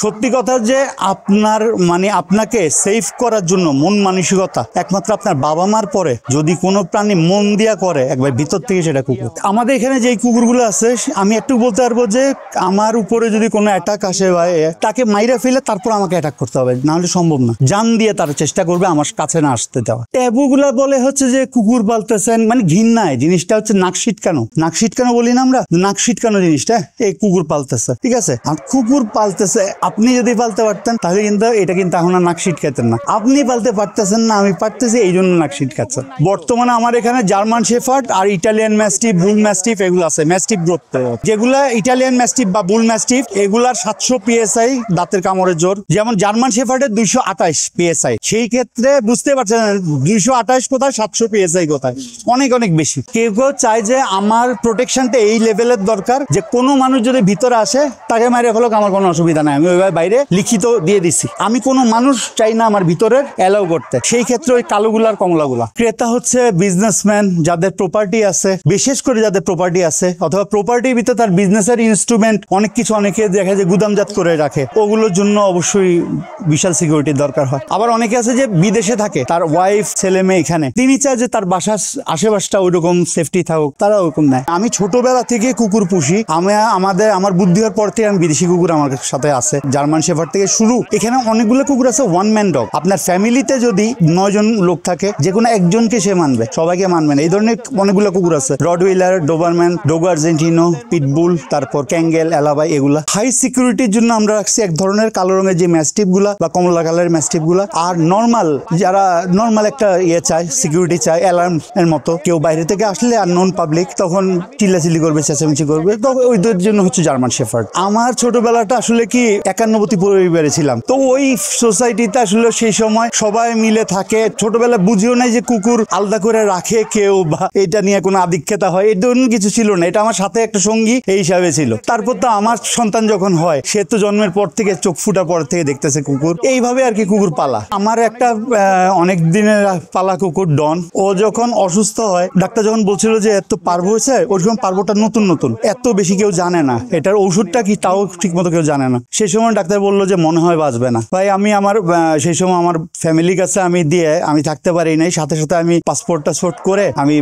সত্যি কথা যে আপনার মানে আপনাকে সেভ করার জন্য মন মানসিকতা একমাত্র আপনার বাবা মার পরে যদি কোনো প্রাণী মন দিয়া করে একবার ভিতর থেকে সেটা কুকুর। আমাদের এখানে যে কুকুরগুলো আছে আমি একটু বলতে পারবো যে আমার উপরে যদি কোনো অ্যাটাক আসে বা তাকে মাইরা ফেলে তারপর আমাকে অ্যাটাক করতে হবে, না হলে সম্ভব না। জান দিয়ে তার চেষ্টা করবে আমার কাছে না আসতে দেওয়া। ট্যাবুগুলা বলে হচ্ছে যে কুকুর পালতেছেন মানে ঘৃণায়, জিনিসটা হচ্ছে নাক সিটকানো। নাক সিটকানো বলি না আমরা, নাক সিটকানো জিনিসটা এই কুকুর পালতেছে, ঠিক আছে। আর কুকুর পালতেছে, আপনি যদি পালতে পারতেন তাহলে কিন্তু এটা কিন্তু এখন আর নাক সিটকাতেন না। আপনি পালতে পারতেছেন না, আমি পারতেছি, এই জন্য নাক সিটকাচ্ছে। বর্তমানে আমার এখানে জার্মান শেফার্ড আর ইটালিয়ান ম্যাস্টিফ, বুল ম্যাস্টিফ এগুলো আছে। ম্যাস্টিফ গ্রোথ যেগুলা ইটালিয়ান ম্যাস্টিফ বা বুল ম্যাস্টিফ এগুলার 700 PSI দাঁতের কামড়ের জোর, যেমন জার্মান শেফার্ডের 228 PSI। সেই ক্ষেত্রে বুঝতে পারছেন 228 কোথায়, 700 PSI কোথায়, অনেক অনেক বেশি। কেউ কেউ চায় যে আমার প্রোটেকশনটা এই লেভেলের দরকার যে কোনো মানুষ যদি ভিতরে আসে তাকে মাইরে ফেলো, আমার কোনো অসুবিধা নাই, আমি ওইভাবে বাইরে লিখিত দিয়ে দিচ্ছি। আমি কোনো মানুষ চাই না আমার ভিতরের অ্যালাউ করতে। সেই ক্ষেত্রে ওই কালোগুলার কমলাগুলা। ক্রেতা হচ্ছে বিজনেসম্যান যাদের প্রপার্টি আছে, বিশেষ করে যাদের প্রপার্টি আছে অথবা প্রপার্টির ভিতরে তার বিজনেসের ইনস্ট্রুমেন্ট অনেক কিছু অনেকে দেখা যায় গুদামজাত করে রাখে, ওগুলোর জন্য অবশ্যই বিশাল সিকিউরিটির দরকার হয়। আবার অনেকে আছে যে বিদেশে থাকে, তার ওয়াইফ ছেলে মেয়ে এখানে, তিনি চায় যে তার বাসার আশেপাশটা ওইরকম সেফটি থাকুক, তারা ওরকম নেয়। আমি ছোটবেলা থেকে কুকুর পুষি, আমার বুদ্ধি হওয়ার পর থেকে আমি বিদেশি কুকুর আমার সাথে আছে, জার্মান শেফার্ড থেকে শুরু। এখানে অনেকগুলো কুকুর আছে ওয়ান ম্যান ডগ। আপনার ফ্যামিলিতে যদি 9 জন লোক থাকে, যে কোনো একজনকে সে মানবে, সবাইকে মানবে না। এই ধরনের অনেকগুলো কুকুর আছে, রডউইলার, ডোবারম্যান, ডোগো আর্জেন্টিনো, পিটবুল, তারপর ক্যাঙ্গেল, এলাবাই, এগুলা হাই সিকিউরিটির জন্য আমরা রাখছি এক ধরনের কালো রঙের যে ম্যাস্টিফ গুলা বা কমলা কালারের ম্যাস্টিফ গুলা। আর নর্মাল যারা নর্মাল একটা চায়, সিকিউরিটি চায়, অ্যালার্ম এর মতো, কেউ বাইরে থেকে আসলে আর নন পাবলিক তখন চিল্লাচিল্লি করবে, চেঁচামেচি করবে, তো ওইদের জন্য হচ্ছে জার্মান শেফার্ড। আমার ছোটবেলাটা আসলে কি 91 পরিবারে ছিলাম, তো ওই সোসাইটিতে আসলে সেই সময় সবাই মিলে থাকে। ছোটবেলা বুঝিও নাই যে কুকুর আলাদা করে রাখে কেউ বা এটা নিয়ে কোনো আধিক্যতা হয়, এই ধরনের কিছু ছিল না। এটা আমার সাথে একটা সঙ্গী এই হিসাবে ছিল। তারপর তো আমার সন্তান যখন হয়, সে তো জন্মের পর থেকে, চোখ ফুটার পর থেকে দেখতেছে কুকুর, এইভাবে আর কি কুকুর পালা। আমার একটা অনেক দিনের পালা কুকুর ডন, ও যখন অসুস্থ হয়, ডাক্তার যখন বলছিল যে এত পার্ব হয়েছে, ওই সময় পার্বটা নতুন নতুন, এত বেশি কেউ জানে না, এটার ওষুধটা কি তাও ঠিক মতো কেউ জানে না। সেই সময় ডাক্তার বললো যে মনে হয় বাঁচবে না। ভাই আমি আমার সেই সময় আমার ফ্যামিলির কাছে আমি থাকতে পারি নাই, সাথে সাথে আমি পাসপোর্টটা শর্ট করে আমি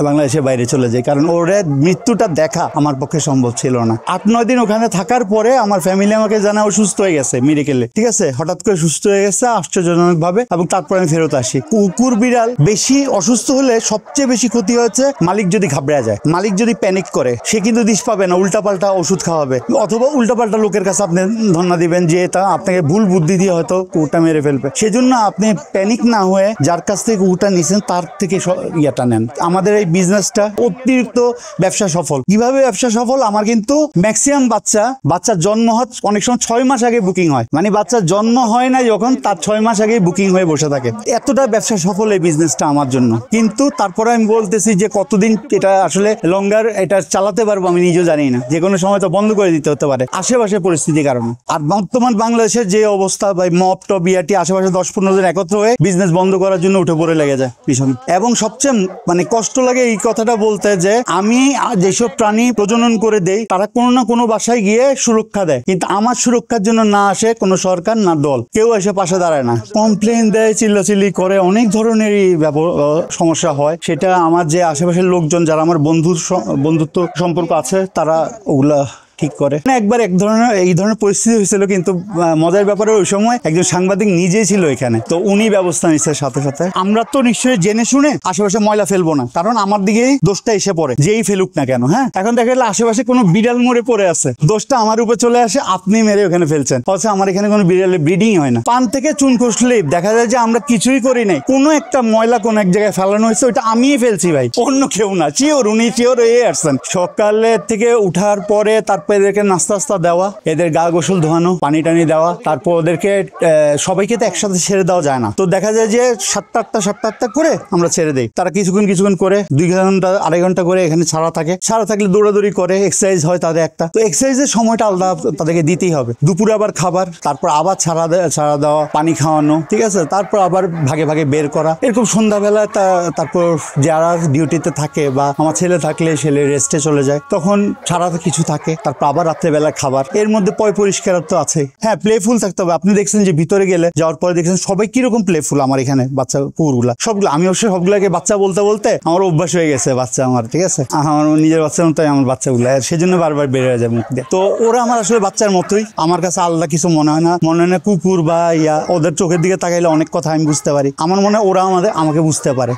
বাংলাদেশের বাইরে চলে যাই, কারণ ওর মৃত্যুটা দেখা আমার পক্ষে সম্ভব ছিল না। 8-9 দিন ওখানে থাকার পরে আমার ফ্যামিলি আমাকে জানা ও সুস্থ হয়ে গেছে মেডিকেলে, ঠিক আছে, হঠাৎ করে সুস্থ হয়ে গেছে আশ্চর্যজনক ভাবে, এবং তারপর আমি ফেরত আসি। কুকুর বিড়াল বেশি অসুস্থ হলে সবচেয়ে বেশি ক্ষতি হচ্ছে মালিক যদি ঘাবড়ে যায়, মালিক যদি প্যানিক করে, সে কিন্তু দিশ পাবে না, উল্টাপাল্টা ওষুধ খাওয়াবে, অথবা উল্টাপাল্টা লোকের কাছে আপনি ধন্যা দিবেন যে তা আপনাকে ভুল বুদ্ধি দিয়ে হয়তো কুকুরটা মেরে ফেলবে। সেজন্য আপনি প্যানিক না হয়ে যার কাছ থেকে কুকুরটা নিছেন তার থেকে ইয়াটা নেন। আমাদের এই বিজনেসটা অতিরিক্ত ব্যবসা সফল। কিভাবে ব্যবসা সফল? আমার কিন্তু ম্যাক্সিমাম বাচ্চার জন্ম হয় অনেক সময় 6 মাস আগে বুকিং হয়, মানে বাচ্চার জন্ম হয় না যখন, তার 6 মাস আগে বুকিং হয়ে বসে থাকে। এতটা ব্যবসা সফল এই বিজনেসটা আমার জন্য। কিন্তু তারপরে আমি বলতেছি যে কতদিন এটা আসলে লঙ্গার এটা চালাতে পারবো আমি নিজেও জানি না, যে কোনো সময় তো বন্ধ করে দিতে হতে পারে আশেপাশে পরিস্থিতির কারণে। আর বর্তমান বাংলাদেশের যে অবস্থা, ভাই মপ টপ বিআরটি আশেপাশে 10-15 জন একত্র হয়ে বিজনেস বন্ধ করার জন্য উঠে পড়ে লেগে যায় পিছনে। এবং সবচেয়ে মানে কষ্ট লাগে এই কথাটা বলতে যে আমি যেসব প্রাণী প্রজনন করে দেই তারা কোনো না কোনো বাসায় গিয়ে সুরক্ষা দেয়, কিন্তু আমার সুরক্ষার জন্য না আসে কোনো সরকার না দল, কেউ এসে পাশে দাঁড়ায় না, কমপ্লেন দেয়, চিল্লাচিল্লি করে, অনেক ধরনেরই সমস্যা হয়। সেটা আমার যে আশেপাশের লোকজন যারা আমার বন্ধুত্ব সম্পর্ক আছে তারা ওগুলা ঠিক করে। একবার এই ধরনের পরিস্থিতি হয়েছিল, কিন্তু মজার ব্যাপারে ওই সময় একজন সাংবাদিক নিজেই ছিল এখানে, তো উনি ব্যবস্থা নিচ্ছে সাথে সাথে। আমরা তো নিশ্চয়ই জেনে শুনে আশেপাশে ময়লা ফেলবো না, কারণ আমার দিকেই দোষটা এসে পড়ে, যেই ফেলুক না কেন। হ্যাঁ, এখন দেখা গেলে আশেপাশে কোনো বিড়াল মরে পড়ে আছে, দোষটা আমার উপর চলে আসে, আপনি মেরে ওখানে ফেলছেন, অথচ আমার এখানে কোনো বিড়ালের ব্রিডিং হয় না। পান থেকে চুন খসলেই দেখা যায় যে আমরা কিছুই করি নাই, কোনো একটা ময়লা কোনো এক জায়গায় ফেলানো হয়েছে, ওইটা আমিই ফেলছি ভাই, অন্য কেউ না। উনি চিওর হয়ে আসছেন। সকালে থেকে উঠার পরে তারপর এদেরকে নাস্তা দেওয়া, এদের গা গোসল ধোয়ানো, পানি টানি দেওয়া, তারপর ওদেরকে সবাইকে তো একসাথে ছেড়ে দেওয়া যায় না, তো দেখা যায় যে 7-8টা করে আমরা ছেড়ে দেই। তারা কিছুক্ষণ করে 2 ঘন্টা 2.5 ঘন্টা করে এখানে ছাড়া থাকলে দৌড়াদৌড়ি করে, এক্সারসাইজ হয় তাদের একটা, তো এক্সারসাইজের সময়টা আলাদা তাদেরকে দিতেই হবে। দুপুরে আবার খাবার, তারপর আবার ছাড়া দেওয়া, পানি খাওয়ানো, ঠিক আছে, তারপর আবার ভাগে ভাগে বের করা, এরকম সন্ধ্যাবেলা। তারপর যারা ডিউটিতে থাকে বা আমার ছেলে থাকলে রেস্টে চলে যায়, তখন ছাড়া কিছু থাকে, তার তারপর আবার রাত্রেবেলা খাবার, এর মধ্যে পরিষ্কারত্ব আছে। হ্যাঁ, প্লেফুল থাকতে হবে। আপনি দেখছেন যে ভিতরে গেলে যাওয়ার পরে দেখছেন সবাই কিরকম প্লেফুল। আমার এখানে বাচ্চা কুকুরগুলা সবগুলো, আমি অবশ্যই সবগুলাকে বাচ্চা বলতে বলতে আমার অভ্যাস হয়ে গেছে বাচ্চা আমার, ঠিক আছে, আমার নিজের বাচ্চার মতোই আমার বাচ্চাগুলো, সেজন্য বারবার বের হয়ে যায় মুখ দিয়ে। তো ওরা আমার আসলে বাচ্চার মতোই, আমার কাছে আলাদা কিছু মনে হয় না। মনে হয় না কুকুর বা ওদের চোখের দিকে তাকাইলে অনেক কথা আমি বুঝতে পারি। আমার মনে হয় ওরা আমাকে বুঝতে পারে।